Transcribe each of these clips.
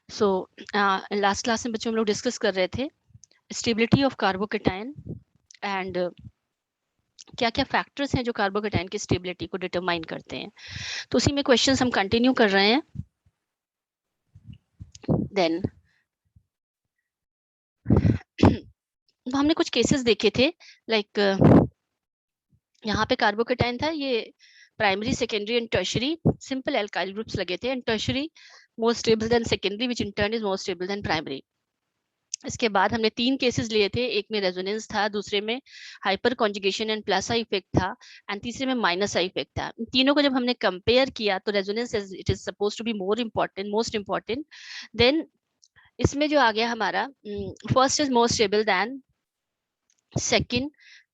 So last class में बच्चों हम लोग डिस्कस कर रहे थे स्टेबिलिटी ऑफ कार्बोकेटाइन एंड क्या क्या फैक्टर्स हैं जो कार्बोकेटाइन की स्टेबिलिटी को डिटरमाइन करते हैं। तो उसी में क्वेश्चंस हम कंटिन्यू कर रहे हैं। देन हमने कुछ केसेस देखे थे, लाइक यहाँ पे कार्बोकेटाइन था, ये primary, secondary and tertiary simple alkyl groups लगे थे, and tertiary more stable than secondary which in turn is more stable then primary. इसके बाद हमने 3 केसेस लिए थे, एक में रेजोनेंस था, दूसरे में hyper conjugation and plus I effect था, एंड तीसरे में माइनस आई इफेक्ट था। इन तीनों को जब हमने कंपेयर किया तो resonance it is suppose to be more important, most important. Then इसमें जो आ गया हमारा, first is more stable than second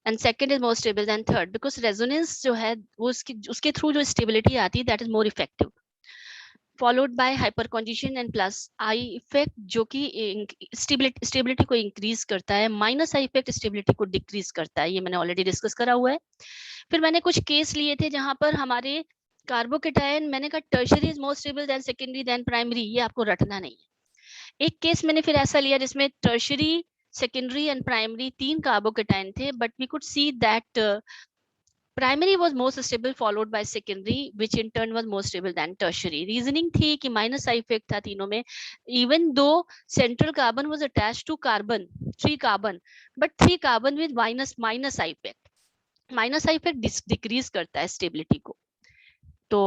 and second is more stable than third, because resonance जो है वो उसके थ्रू जो स्टेबिलिटी आती है that is more effective, followed by hyperconjugation and plus I effect जो कि स्टेबिलिटी को इंक्रीज करता है, माइनस आई इफेक्ट स्टेबिलिटी को डिक्रीज करता है। ये मैंने ऑलरेडी डिस्कस करा हुआ है। फिर मैंने कुछ केस लिए थे जहां पर हमारे कार्बोकेटाइन, मैंने कहा tertiary is more stable than secondary than primary, ये आपको रटना नहीं है। एक केस मैंने फिर ऐसा लिया जिसमें tertiary, secondary and primary 3 carbocation थे, but we could see that primary was most stable followed by secondary which in turn was more stable than tertiary. Reasoning थी कि minus I effect था तीनों में, even though central carbon was attached to carbon 3 carbon, but 3 carbon with minus I effect, minus I effect decrease करता है stability को। तो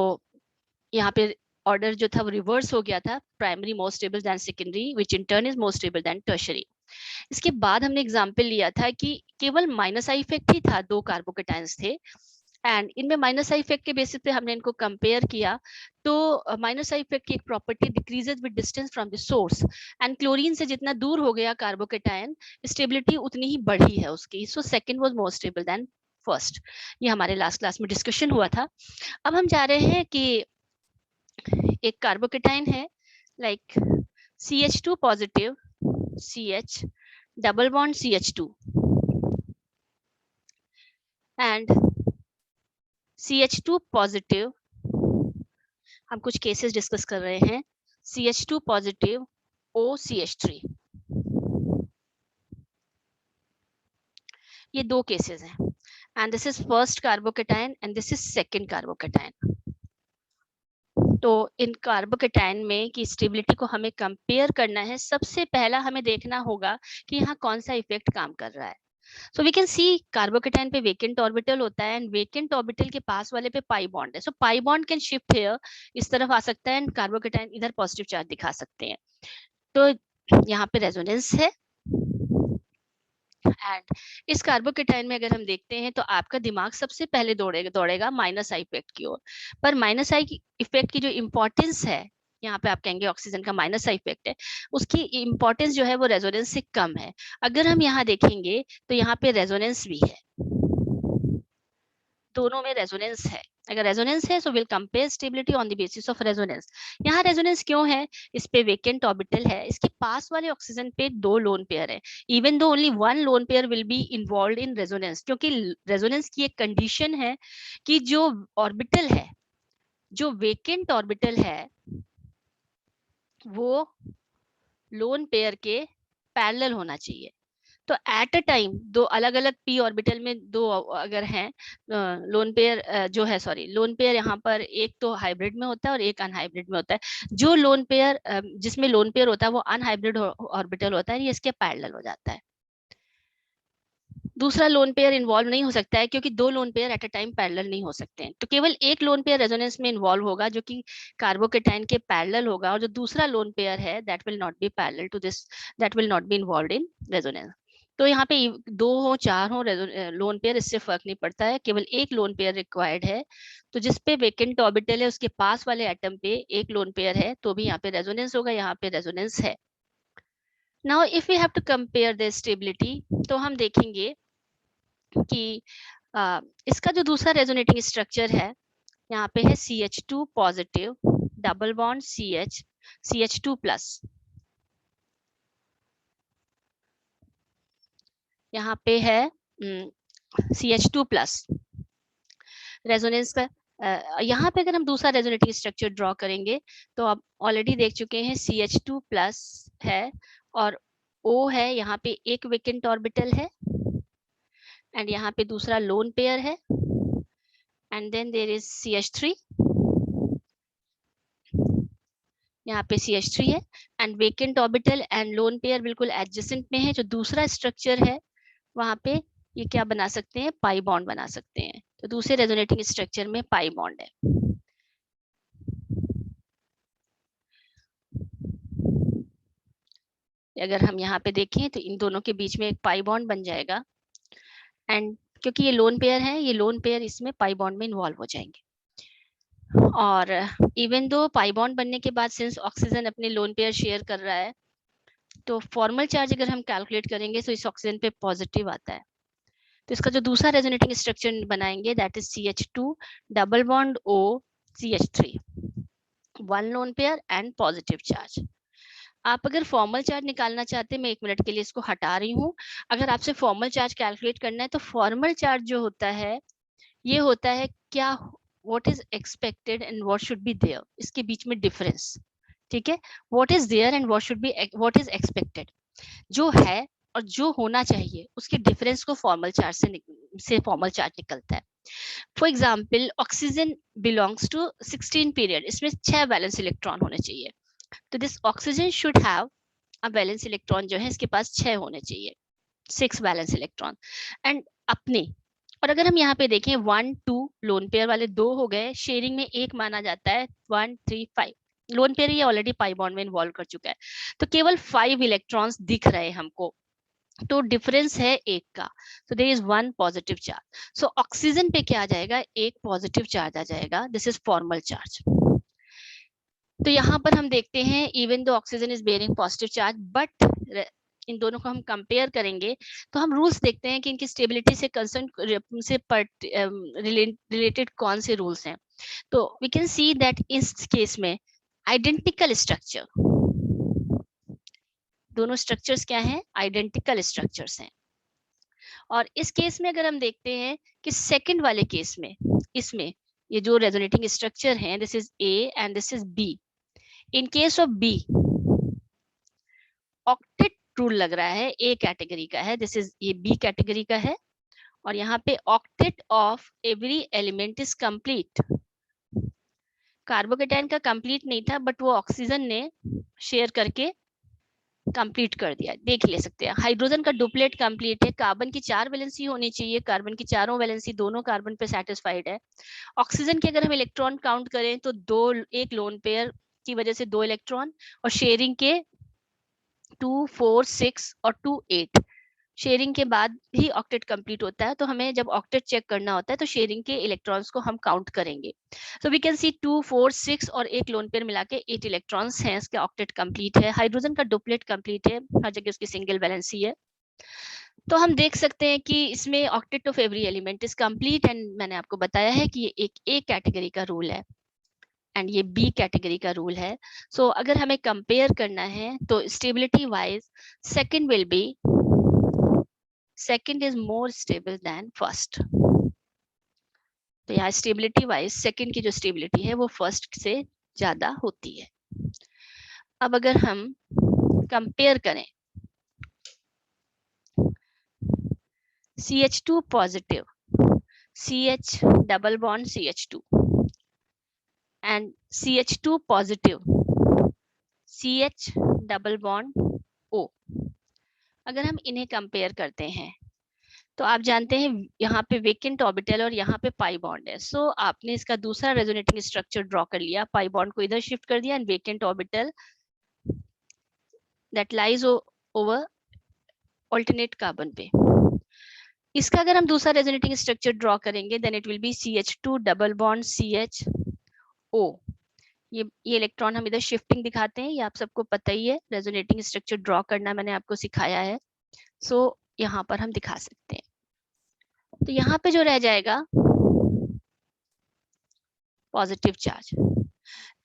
यहाँ पे ऑर्डर जो था वो रिवर्स हो गया था, primary more stable than secondary which in turn is more stable then tertiary. इसके बाद हमने एग्जांपल लिया था कि केवल माइनस आई इफेक्ट ही था, 2 कार्बोकेटाइंस थे एंड इनमें माइनस आई इफेक्ट के बेसिस पे हमने इनको कंपेयर किया। तो माइनस आई इफेक्ट की एक property decreases with distance from the source, and chlorine से जितना दूर हो गया कार्बोकेटाइन स्टेबिलिटी उतनी ही बढ़ी है उसकी। So second was more stable then first. ये हमारे लास्ट क्लास में डिस्कशन हुआ था। अब हम जा रहे हैं कि एक कार्बोकेटाइन है like CH2 positive, CH double bond CH2 and CH2 positive, हम कुछ केसेस डिस्कस कर रहे हैं, CH2 पॉजिटिव OCH3। ये 2 केसेस हैं, and this is first carbocation and this is second carbocation. तो इन कार्बोकेटाइन में की स्टेबिलिटी को हमें कंपेयर करना है। सबसे पहला हमें देखना होगा कि यहाँ कौन सा इफेक्ट काम कर रहा है। So we can see carbocation पे वेकेंट ऑर्बिटल होता है, एंड वेकेंट ऑर्बिटल के पास वाले पे पाई बॉन्ड है। So pi bond can shift here, इस तरफ आ सकता है, एंड कार्बोकेटाइन इधर पॉजिटिव चार्ज दिखा सकते हैं। तो यहाँ पे रेजोनेंस है, एंड इस कार्बोकेटाइन में अगर हम देखते हैं तो आपका दिमाग सबसे पहले दौड़ेगा माइनस आई इफेक्ट की ओर। पर माइनस आई इफेक्ट की जो इंपॉर्टेंस है, यहाँ पे आप कहेंगे ऑक्सीजन का माइनस आई इफेक्ट है, उसकी इंपॉर्टेंस जो है वो रेजोनेंस से कम है। अगर हम यहाँ देखेंगे तो यहाँ पे रेजोनेंस भी है, दोनों में रेजोनेंस है। अगर रेजोनेंस है so will compare stability on the basis of resonance. यहाँ रेजोनेंस क्यों है? इस पे वेकेंट ऑर्बिटल है, इसके पास वाले ऑक्सीजन पे 2 लोन पेयर है, even though only 1 lone pair will be involve in resonance, क्योंकि रेजोनेंस की एक कंडीशन है कि जो ऑर्बिटल है, जो वेकेंट ऑर्बिटल है, वो लोन पेयर के पैरेलल होना चाहिए। तो एट अ टाइम 2 अलग अलग p ऑर्बिटल में 2 अगर हैं लोन पेयर, जो है सॉरी लोन पेयर, यहाँ पर एक तो हाइब्रिड में होता है और एक अनहाइब्रिड में होता है। जो लोन पेयर जिसमें लोन पेयर होता है वो अनहाइब्रिड ऑर्बिटल होता है, ये इसके पैरेलल हो जाता है। दूसरा लोन पेयर इन्वॉल्व नहीं हो सकता है क्योंकि 2 lone pair at a time parallel नहीं हो सकते हैं। तो केवल एक लोन पेयर रेजोनेंस में इन्वॉल्व होगा जो कि कार्बोकेटाइन के पैरेलल होगा, और जो दूसरा लोन पेयर है that will not be parallel to this, that will not be involve in resonance. तो यहाँ पे 2 हो 4 हो लोन पेयर, इससे फर्क नहीं पड़ता है, केवल एक लोन पेयर रिक्वायर्ड है। तो जिस पे वेकेंट ऑर्बिटल है उसके पास वाले एटम पे एक लोन पेयर है, तो भी यहाँ पे रेजोनेंस होगा, यहाँ पे रेजोनेंस है। Now if we have to compare the stability, तो हम देखेंगे कि इसका जो दूसरा रेजोनेटिंग स्ट्रक्चर है, यहाँ पे है CH2 positive double bond CH, CH2 plus, यहाँ पे है CH2 प्लस। रेजोनेंस का यहाँ पे अगर हम दूसरा रेजोनेटिंग स्ट्रक्चर ड्रॉ करेंगे तो आप ऑलरेडी देख चुके हैं CH2 प्लस है और O है, यहाँ पे एक वेकेंट ऑर्बिटल है एंड यहाँ पे दूसरा लोन पेयर है and then there is CH3, यहाँ पे CH3 है and vacant orbital and lone pair बिल्कुल एडजेसेंट में है। जो दूसरा स्ट्रक्चर है वहां पे ये क्या बना सकते हैं, पाई बॉन्ड बना सकते हैं। तो दूसरे रेजोनेटिंग स्ट्रक्चर में पाई बॉन्ड है। अगर हम यहाँ पे देखें तो इन दोनों के बीच में एक पाई बॉन्ड बन जाएगा एंड क्योंकि ये लोन पेयर है, ये लोन पेयर इसमें पाई बॉन्ड में इन्वॉल्व हो जाएंगे। और इवन दो पाई बॉन्ड बनने के बाद सिंस ऑक्सीजन अपने लोन पेयर शेयर कर रहा है तो फॉर्मल चार्ज अगर हम कैलकुलेट करेंगे तो इस ऑक्सीजन पे पॉजिटिव आता है। तो इसका जो दूसरा रेजोनेटिंग स्ट्रक्चर बनाएंगे that is CH2 double bond O CH3, one lone pair and positive charge. आप अगर फॉर्मल चार्ज निकालना चाहते हैं, मैं 1 मिनट के लिए इसको हटा रही हूँ। अगर आपसे फॉर्मल चार्ज कैलकुलेट करना है तो फॉर्मल चार्ज जो होता है ये होता है क्या, what is expected and what should be there, इसके बीच में डिफरेंस। ठीक है, what is there and what should be, what is expected, जो है और जो होना चाहिए उसके डिफरेंस को फॉर्मल चार्ज से फॉर्मल चार्ज निकलता है। For example oxygen belongs to 16 period, इसमें 6 वैलेंस इलेक्ट्रॉन होने चाहिए। तो this oxygen should have a valence electron जो है इसके पास 6 होने चाहिए, 6 वैलेंस इलेक्ट्रॉन एंड अपने। और अगर हम यहाँ पे देखें 1 2 लोन पेयर वाले 2 हो गए, शेयरिंग में 1 माना जाता है 1 3 5, लोन पेयर ये ऑलरेडी पाई बॉन्ड में इन्वॉल्व कर चुका है तो केवल 5 इलेक्ट्रॉन्स दिख रहे हैं हमको, तो डिफरेंस है 1 का। So there is 1 positive charge. So oxygen पे क्या आ जाएगा, 1 पॉजिटिव चार्ज आ जाएगा, दिस इज फॉर्मल चार्ज। तो यहाँ पर हम देखते हैं even though oxygen is bearing positive charge but in दोनों को हम कंपेयर करेंगे तो हम रूल्स देखते हैं कि इनकी स्टेबिलिटी से कंसर्न से रिलेटेड कौन से रूल्स हैं। तो वी कैन सी दैट इस केस में आइडेंटिकल स्ट्रक्चर, दोनों स्ट्रक्चर्स क्या हैं, आइडेंटिकल स्ट्रक्चर्स हैं। और इस केस में अगर हम देखते हैं कि सेकंड वाले केस में इसमें ये जो रेजोनेटिंग स्ट्रक्चर हैं this is A and this is B। In case of B octet rule लग रहा है, A कैटेगरी का है, दिस इज ये B कैटेगरी का है और यहाँ पे octet of every element is complete. Carbocation का कंप्लीट नहीं था बट वो ऑक्सीजन ने शेयर करके कंप्लीट कर दिया, देख ले सकते हैं। हाइड्रोजन का डुप्लेट कंप्लीट है, कार्बन की 4 वैलेंसी होनी चाहिए, कार्बन की चारों वैलेंसी दोनों कार्बन पे सेटिस्फाइड है। ऑक्सीजन के अगर हम इलेक्ट्रॉन काउंट करें तो एक लोन पेयर की वजह से 2 इलेक्ट्रॉन और शेयरिंग के 2 4 6 और 2 8, शेयरिंग के बाद ही ऑक्टेट कंप्लीट होता है। तो हमें जब ऑक्टेट चेक करना होता है तो शेयरिंग के इलेक्ट्रॉन्स को हम काउंट करेंगे। सो वी कैन सी 2 4 6 और एक लोन पेयर मिला के 8 इलेक्ट्रॉन्स हैं, इसका ऑक्टेट कंप्लीट है। हाइड्रोजन का डुप्लेट कंप्लीट है, हर जगह उसकी सिंगल वैलेंसी है। तो हम देख सकते हैं कि इसमें octet of every element is complete and मैंने आपको बताया है कि ये एक ए कैटेगरी का रूल है एंड ये बी कैटेगरी का रूल है। सो अगर हमें कंपेयर करना है तो stability wise second will be, second is more stable then first. तो यहाँ स्टेबिलिटी वाइज सेकंड की जो स्टेबिलिटी है वो फर्स्ट से ज्यादा होती है। अब अगर हम कंपेयर करें CH2 positive, CH double bond CH2 and CH2 positive, CH double bond O, अगर हम इन्हें कंपेयर करते हैं तो आप जानते हैं यहाँ पे वेकेंट ऑर्बिटल और यहाँ पे पाई बॉन्ड है। सो आपने इसका दूसरा रेजोनेटिंग स्ट्रक्चर ड्रॉ कर लिया, पाई बॉन्ड को इधर शिफ्ट कर दिया and vacant orbital that lies over alternate carbon पे। इसका अगर हम दूसरा रेजोनेटिंग स्ट्रक्चर ड्रॉ करेंगे then it will be CH2 double bond CHO। ये इलेक्ट्रॉन हम इधर शिफ्टिंग दिखाते हैं, ये आप सबको पता ही है, रेजोनेटिंग स्ट्रक्चर ड्रॉ करना मैंने आपको सिखाया है। सो यहाँ पर हम दिखा सकते हैं। तो यहाँ पे जो रह जाएगा पॉजिटिव चार्ज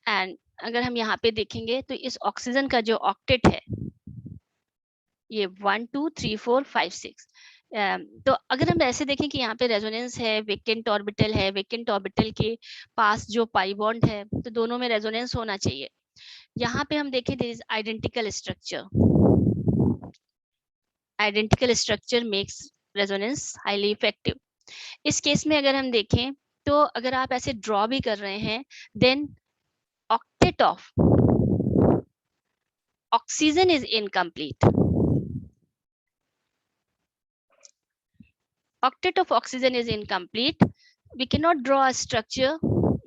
एंड अगर हम यहाँ पे देखेंगे तो इस ऑक्सीजन का जो ऑक्टेट है ये 1 2 3 4 5 6, तो अगर हम ऐसे देखें कि यहाँ पे रेजोनेंस है, वेकेंट ऑर्बिटल है, वेकेंट ऑर्बिटल के पास जो पाई बॉन्ड है, तो दोनों में रेजोनेंस होना चाहिए। यहाँ पे हम देखें there is identical structure, identical structure makes resonance highly effective. इस केस में अगर हम देखें तो अगर आप ऐसे ड्रॉ भी कर रहे हैं, then octet of oxygen is incomplete. Octet of oxygen is incomplete. We cannot draw a structure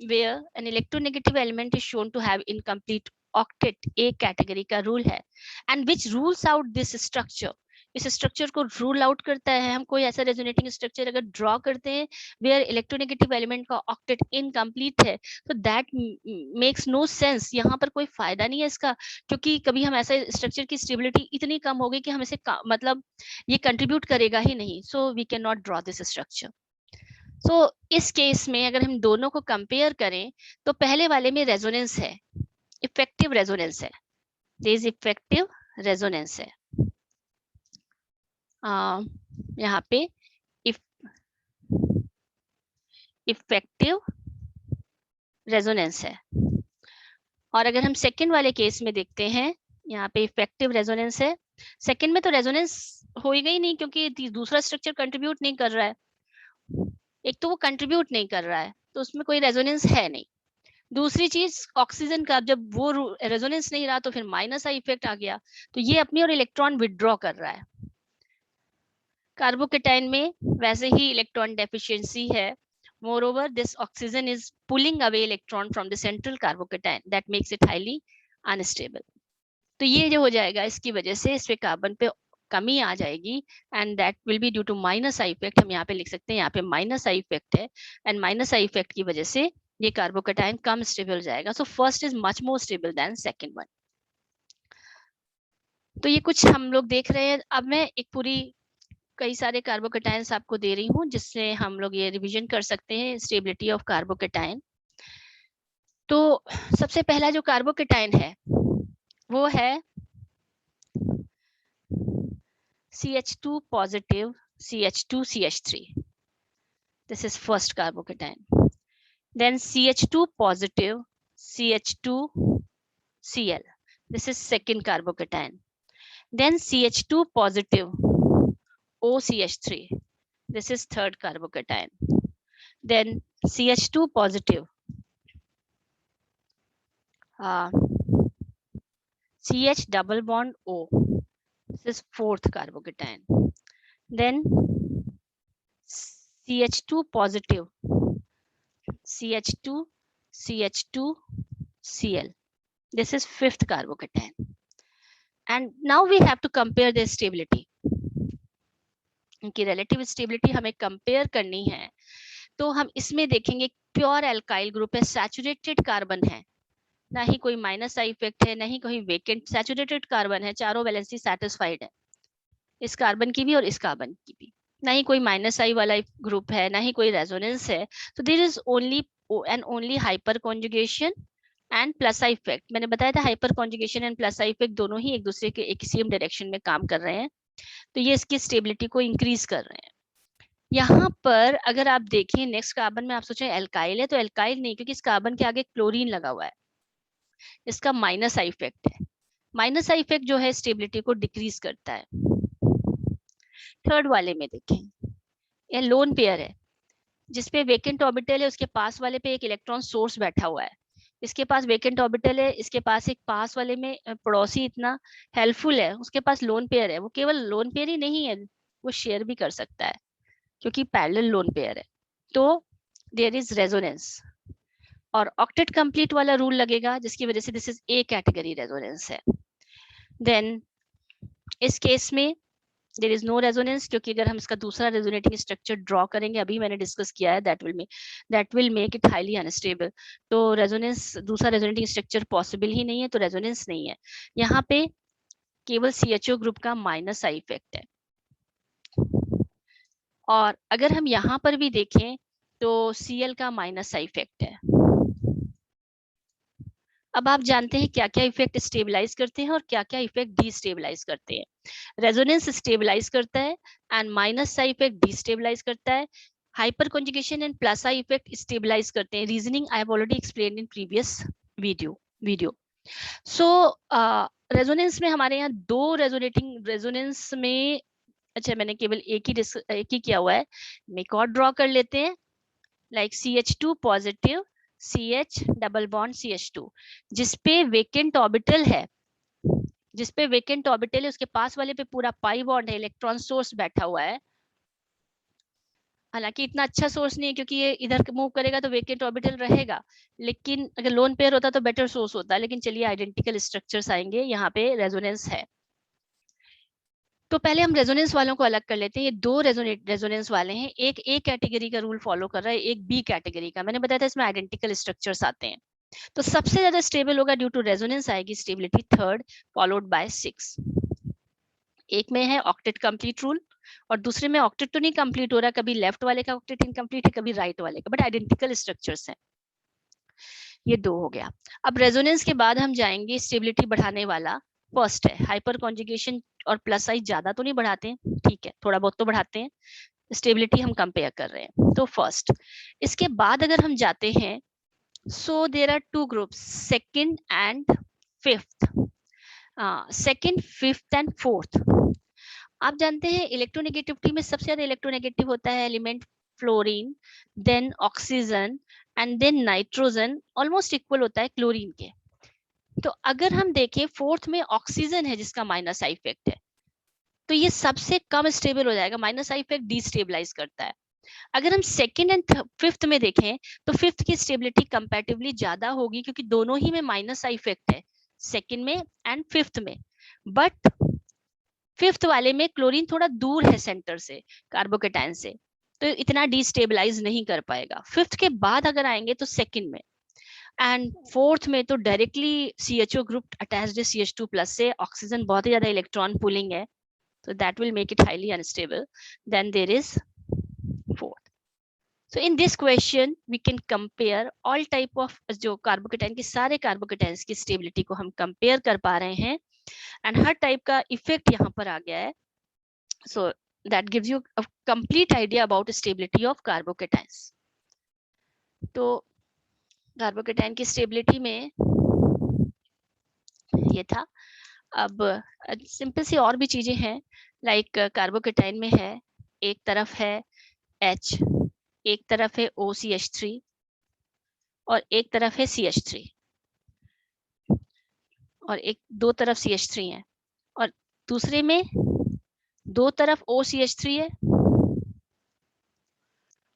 where an electronegative element is shown to have incomplete octet. A category का rule है, and which rules out this structure. इस structure को rule out करता है। हम कोई ऐसा resonating structure अगर ड्रॉ करते हैं वेयर इलेक्ट्रोनेगेटिव एलिमेंट का ऑक्टेट इनकम्प्लीट है, तो दैट मेक्स नो सेंस। यहाँ पर कोई फायदा नहीं है इसका, क्योंकि कभी हम ऐसा स्ट्रक्चर की स्टेबिलिटी इतनी कम होगी कि हम इसे मतलब ये कंट्रीब्यूट करेगा ही नहीं। So we can not draw this structure. So इस केस में अगर हम दोनों को कंपेयर करें तो पहले वाले में रेजोनेंस है, इफेक्टिव रेजोनेंस है, दिस इफेक्टिव रेजोनेंस है। यहाँ पे इफेक्टिव रेजोनेंस है। और अगर हम सेकंड वाले केस में देखते हैं, यहाँ पे इफेक्टिव रेजोनेंस है। सेकंड में तो रेजोनेंस होएगा ही नहीं, क्योंकि दूसरा स्ट्रक्चर कंट्रीब्यूट नहीं कर रहा है। एक तो वो कंट्रीब्यूट नहीं कर रहा है, तो उसमें कोई रेजोनेंस है नहीं। दूसरी चीज ऑक्सीजन का जब वो रेजोनेंस नहीं रहा तो फिर माइनस आई इफेक्ट आ गया, तो ये अपनी और इलेक्ट्रॉन विदड्रॉ कर रहा है। कार्बोकेटाइन में वैसे ही इलेक्ट्रॉन डेफिशिएंसी है। Moreover, this oxygen is pulling away electron from the central carbocation that makes it highly unstable. तो ये जो हो जाएगा, इसकी वजह से इस पे कार्बन पे कमी आ जाएगी, and that will be due to minus I effect. हम यहाँ पे लिख सकते हैं, यहाँ पे माइनस आई इफेक्ट है, एंड माइनस आई इफेक्ट की वजह से ये कार्बोकेटाइन कम स्टेबल जाएगा। So first is much more stable than second one. तो ये कुछ हम लोग देख रहे हैं। अब मैं एक पूरी कई सारे कार्बोकेटाइंस आपको दे रही हूँ, जिससे हम लोग ये रिवीजन कर सकते हैं स्टेबिलिटी ऑफ कार्बोकेटाइन। तो सबसे पहला जो कार्बोकेटाइन है वो है CH2 positive CH2CH3. This is first carbocation. Then CH2 positive CH2Cl. This is second carbocation. Then CH2 positive OCH3. This is third carbocation. Then CH2 positive CH double bond O. This is fourth carbocation. Then CH2 positive CH2CH2Cl. This is fifth carbocation. And now we have to compare their stability. इनकी relative stability हमें compare करनी है, तो हम इसमें देखेंगे pure alkyl group है, saturated carbon है, ना ही कोई माइनस आई इफेक्ट है, ना ही कोई वेकेंट, सैचुरेटेड कार्बन है, चारों वैलेंसी सैटिस्फाइड है, इस कार्बन की भी और इस कार्बन की भी। ना ही कोई माइनस आई वाला ग्रुप है, ना ही कोई रेजोनेंस है। तो there is only and only hyperconjugation and plus I effect. मैंने बताया था hyperconjugation and plus I effect दोनों ही एक दूसरे के एक सेम डायरेक्शन में काम कर रहे हैं, तो ये इसकी स्टेबिलिटी को इंक्रीज कर रहे हैं। यहाँ पर अगर आप देखिए नेक्स्ट कार्बन में, आप सोचें एल्काइल है, तो एल्काइल नहीं, क्योंकि इस कार्बन के आगे क्लोरीन लगा हुआ है, इसका माइनस आई इफेक्ट है। माइनस आई इफेक्ट जो है स्टेबिलिटी को डिक्रीज करता है। थर्ड वाले में देखें, यह लोन पेयर है, जिसपे वेकेंट ऑर्बिटल है, उसके पास वाले पे एक इलेक्ट्रॉन सोर्स बैठा हुआ है, इसके पास वेकेंट ऑर्बिटल है, इसके पास एक पास वाले में पड़ोसी इतना हेल्पफुल है, उसके पास लोन पेयर है। वो केवल लोन पेयर ही नहीं है, वो शेयर भी कर सकता है, क्योंकि पैरेलल लोन पेयर है। तो देयर इज रेजोनेंस, और ऑक्टेट कंप्लीट वाला रूल लगेगा, जिसकी वजह से this is A category resonance है। देन इस केस में देयर इज नो रेजोनेंस, क्योंकि अगर हम इसका दूसरा रेजोनेटिंग स्ट्रक्चर ड्रॉ करेंगे, अभी मैंने डिस्कस किया है, that will make it highly unstable. तो रेजोनेंस, दूसरा रेजोनेटिंग स्ट्रक्चर पॉसिबल ही नहीं है, तो रेजोनेंस नहीं है। यहाँ पे केवल CHO ग्रुप का माइनस आई इफेक्ट है। और अगर हम यहाँ पर भी देखें तो Cl का माइनस आई इफेक्ट है। अब आप जानते हैं क्या क्या इफेक्ट स्टेबलाइज करते हैं और क्या क्या इफेक्ट डिस्टेबलाइज करते हैं. रेजोनेंस स्टेबलाइज करता है and minus side effect destabilise करता है. Hyperconjugation and plus side effect stabilise करते हैं. Reasoning I have already explained in previous video. So resonance में हमारे यहाँ दो रेजोनेंस में, अच्छा मैंने केवल एक ही किया हुआ है. एक और ड्रॉ कर लेते हैं. Like CH2 positive, CH double bond CH2, जिसपे वेकेंट ऑर्बिटल है, उसके पास वाले पे पूरा पाई बॉन्ड है, इलेक्ट्रॉन सोर्स बैठा हुआ है. हालांकि इतना अच्छा सोर्स नहीं है क्योंकि ये इधर मूव करेगा तो वेकेंट ऑर्बिटल रहेगा, लेकिन अगर लोन पेयर होता तो बेटर सोर्स होता. लेकिन चलिए आइडेंटिकल स्ट्रक्चर्स आएंगे, यहाँ पे रेजोनेंस है. तो पहले हम रेजोनेंस वालों को अलग कर लेते हैं. ये दो रेजोनेंस वाले हैं. एक ए कैटेगरी का रूल फॉलो कर रहा है, एक बी कैटेगरी का. मैंने बताया था इसमें आइडेंटिकल स्ट्रक्चर्स आते हैं. तो सबसे ज्यादा स्टेबल होगा ड्यू टू रेजोनेंस आएगी स्टेबिलिटी 3rd फॉलोड बाय 6. एक में है ऑक्टेट कंप्लीट रूल और दूसरे में ऑक्टेट तो नहीं कंप्लीट हो रहा, कभी लेफ्ट वाले का ऑक्टेट इनकम्प्लीट है, कभी राइट वाले का, बट आइडेंटिकल स्ट्रक्चर्स हैं. ये दो हो गया. अब रेजोनेंस के बाद हम जाएंगे स्टेबिलिटी बढ़ाने वाला. फर्स्ट है हाइपर कॉन्जुगेशन और प्लस साइज ज्यादा तो नहीं बढ़ाते हैं, ठीक है, थोड़ा बहुत तो बढ़ाते हैं. स्टेबिलिटी हम कंपेयर कर रहे हैं तो फर्स्ट. इसके बाद अगर हम जाते हैं, so there are two groups, second and fifth. Second, fifth and fourth. आप जानते हैं इलेक्ट्रोनेगेटिविटी में सबसे ज्यादा इलेक्ट्रोनेगेटिव होता है element fluorine, then oxygen and then nitrogen. Almost equal होता है क्लोरीन के. तो अगर हम देखें फोर्थ में ऑक्सीजन है जिसका माइनस आई इफेक्ट है, तो ये सबसे कम स्टेबल हो जाएगा. माइनस आई इफेक्ट डिस्टेबलाइज करता है. अगर हम सेकंड एंड फिफ्थ में देखें तो फिफ्थ की स्टेबिलिटी कंपैरेटिवली ज्यादा होगी क्योंकि दोनों ही में माइनस आई इफेक्ट है, सेकंड में एंड फिफ्थ में. बट फिफ्थ वाले में क्लोरीन थोड़ा दूर है सेंटर से, कार्बोकेटाइन से, तो इतना डिस्टेबलाइज नहीं कर पाएगा. फिफ्थ के बाद अगर आएंगे तो सेकंड में एंड फोर्थ में तो डायरेक्टली CHO ग्रुप अटैच्ड है CH2 प्लस से. ऑक्सीजन बहुत ही ज्यादा इलेक्ट्रॉन पुलिंग है, so that will make it highly unstable. Then there is fourth. So in this question we can compare all type of जो carbocation की सारे कार्बोकेटाइन्स की stability को हम कंपेयर कर पा रहे हैं एंड हर टाइप का इफेक्ट यहाँ पर आ गया है. So that gives you a complete idea about stability of carbocations. तो कार्बोकेटाइन की स्टेबिलिटी में ये था. अब सिंपल सी और भी चीजें हैं. लाइक कार्बोकेटाइन में है, एक तरफ है H, एक तरफ है OCH3 और एक तरफ है CH3 और एक दो तरफ CH3 है और दूसरे में दो तरफ OCH3 है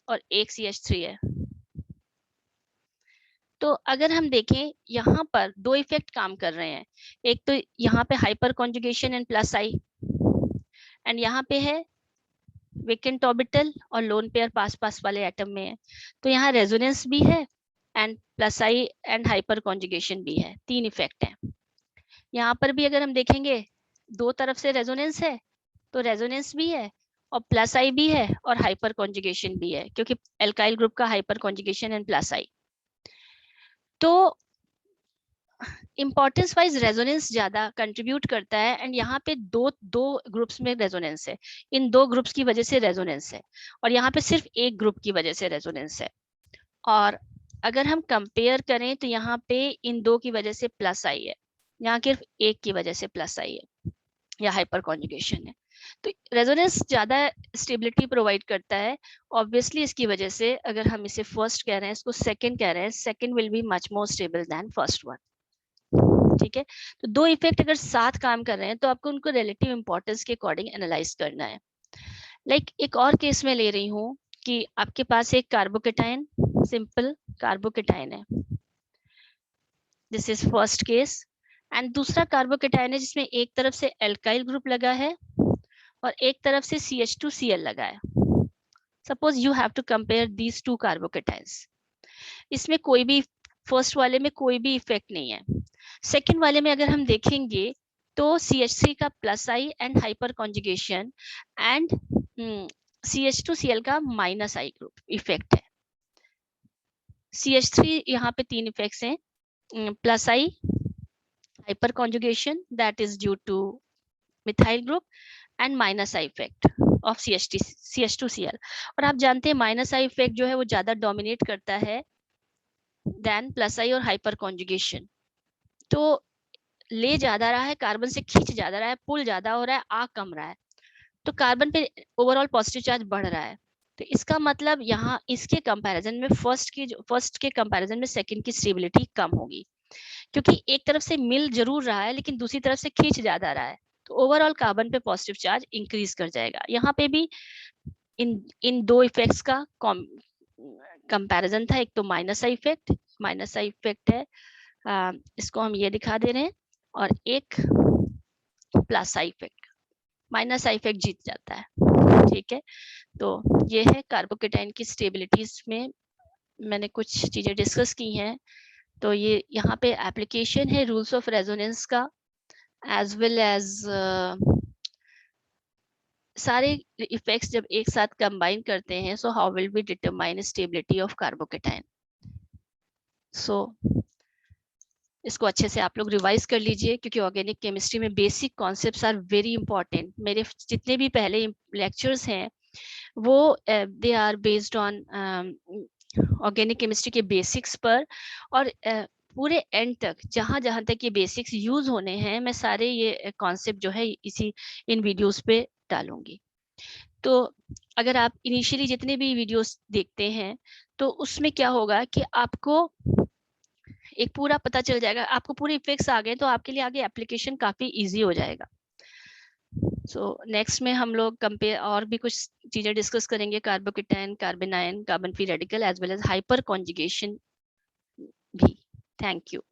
और एक CH3 है. तो अगर हम देखें यहाँ पर दो इफेक्ट काम कर रहे हैं. एक तो यहाँ पे hyper conjugation and plus I and यहाँ पे है वेकेंट ऑर्बिटल और लोन पेयर पास पास वाले एटम में है. तो यहाँ रेजोनेंस भी है and plus I and hyper conjugation भी है. तीन इफेक्ट हैं. यहाँ पर भी अगर हम देखेंगे दो तरफ से रेजोनेंस है तो रेजोनेंस भी है और प्लस आई भी है और हाइपर कॉन्जुगेशन भी है क्योंकि एल्काइल ग्रुप का हाइपर कॉन्जुगेशन एंड प्लस आई. तो इंपॉर्टेंस वाइज रेजोनेंस ज्यादा कंट्रीब्यूट करता है एंड यहाँ पे दो ग्रुप्स में रेजोनेंस है. इन दो ग्रुप्स की वजह से रेजोनेंस है और यहाँ पे सिर्फ एक ग्रुप की वजह से रेजोनेंस है. और अगर हम कंपेयर करें तो यहाँ पे इन दो की वजह से प्लस आई है, यहाँ सिर्फ एक की वजह से प्लस आई है या हाइपर कॉन्जुगेशन है. तो रेजोनेंस ज्यादा स्टेबिलिटी प्रोवाइड करता है. ऑब्वियसली इसकी वजह से अगर हम इसे फर्स्ट कह रहे हैं, इसको सेकंड कह रहे हैं, second will be much more stable then first one. ठीक है. तो दो इफेक्ट अगर साथ काम कर रहे हैं तो आपको उनको रिलेटिव इंपॉर्टेंस के अकॉर्डिंग एनालाइज करना है. लाइक एक और केस में ले रही हूँ कि आपके पास एक कार्बोकेटाइन, सिंपल कार्बोकेटाइन है, this is first case, and दूसरा कार्बोकेटाइन है जिसमें एक तरफ से एल्काइल ग्रुप लगा है और एक तरफ से CH2Cl लगा है. Suppose you have to compare these two carbocations. इसमें कोई भी, फर्स्ट वाले में कोई भी इफेक्ट नहीं है. सेकेंड वाले में अगर हम देखेंगे तो CH3 का plus I and hyper conjugation and CH2Cl का माइनस आई ग्रुप इफेक्ट है. CH3 यहाँ पे तीन इफेक्ट्स हैं, plus I hyperconjugation that is due to methyl group and minus I effect of CH2Cl। और आप जानते हैं माइनस आई इफेक्ट जो है वो ज्यादा डोमिनेट करता है देन प्लस आई और हाइपर कॉन्जुगेशन। तो ले ज्यादा रहा है, कार्बन से खींच ज्यादा रहा है, पुल ज्यादा हो रहा है, आ कम रहा है, तो कार्बन पे ओवरऑल पॉजिटिव चार्ज बढ़ रहा है। तो इसका मतलब यहाँ इसके कंपैरिजन में फर्स्ट के कंपैरिजन में सेकंड की स्टेबिलिटी कम होगी, क्योंकि एक तरफ से मिल जरूर रहा है लेकिन दूसरी तरफ से खींच ज्यादा रहा है, तो ओवरऑल कार्बन पे पॉजिटिव चार्ज इंक्रीज कर जाएगा। यहाँ पे भी इन दो इफेक्ट्स का कंपैरिजन था। एक तो माइनस आई इफेक्ट है, इसको हम ये दिखा दे रहे हैं, और एक plus I effect, minus I effect जीत जाता है। ठीक है, तो ये है कार्बोकेटाइन की स्टेबिलिटीज में मैंने कुछ चीजें डिस्कस की हैं। तो ये यहाँ पे एप्लीकेशन है रूल्स ऑफ रेजोनेंस का, एज वेल एज सारे इफेक्ट्स जब एक साथ कंबाइन करते हैं, so how will we determine stability of carbocation. So इसको अच्छे से आप लोग रिवाइज कर लीजिए, क्योंकि ऑर्गेनिक केमिस्ट्री में basic concepts are very important. मेरे जितने भी पहले लेक्चर्स हैं वो they are based on organic chemistry के बेसिक्स पर, और पूरे एंड तक जहां जहां तक ये बेसिक्स यूज होने हैं, मैं सारे ये कॉन्सेप्ट जो है इसी इन वीडियोस पे डालूंगी। तो अगर आप इनिशियली जितने भी वीडियोस देखते हैं, तो उसमें क्या होगा कि आपको एक पूरा पता चल जाएगा, आपको पूरे इफेक्ट्स आ गए तो आपके लिए आगे एप्लीकेशन काफी इजी हो जाएगा। सो नेक्स्ट में हम लोग कंपेयर और भी कुछ चीजें डिस्कस करेंगे, carbocation, carbanion, carbon free radical as well as hyperconjugation भी। Thank you.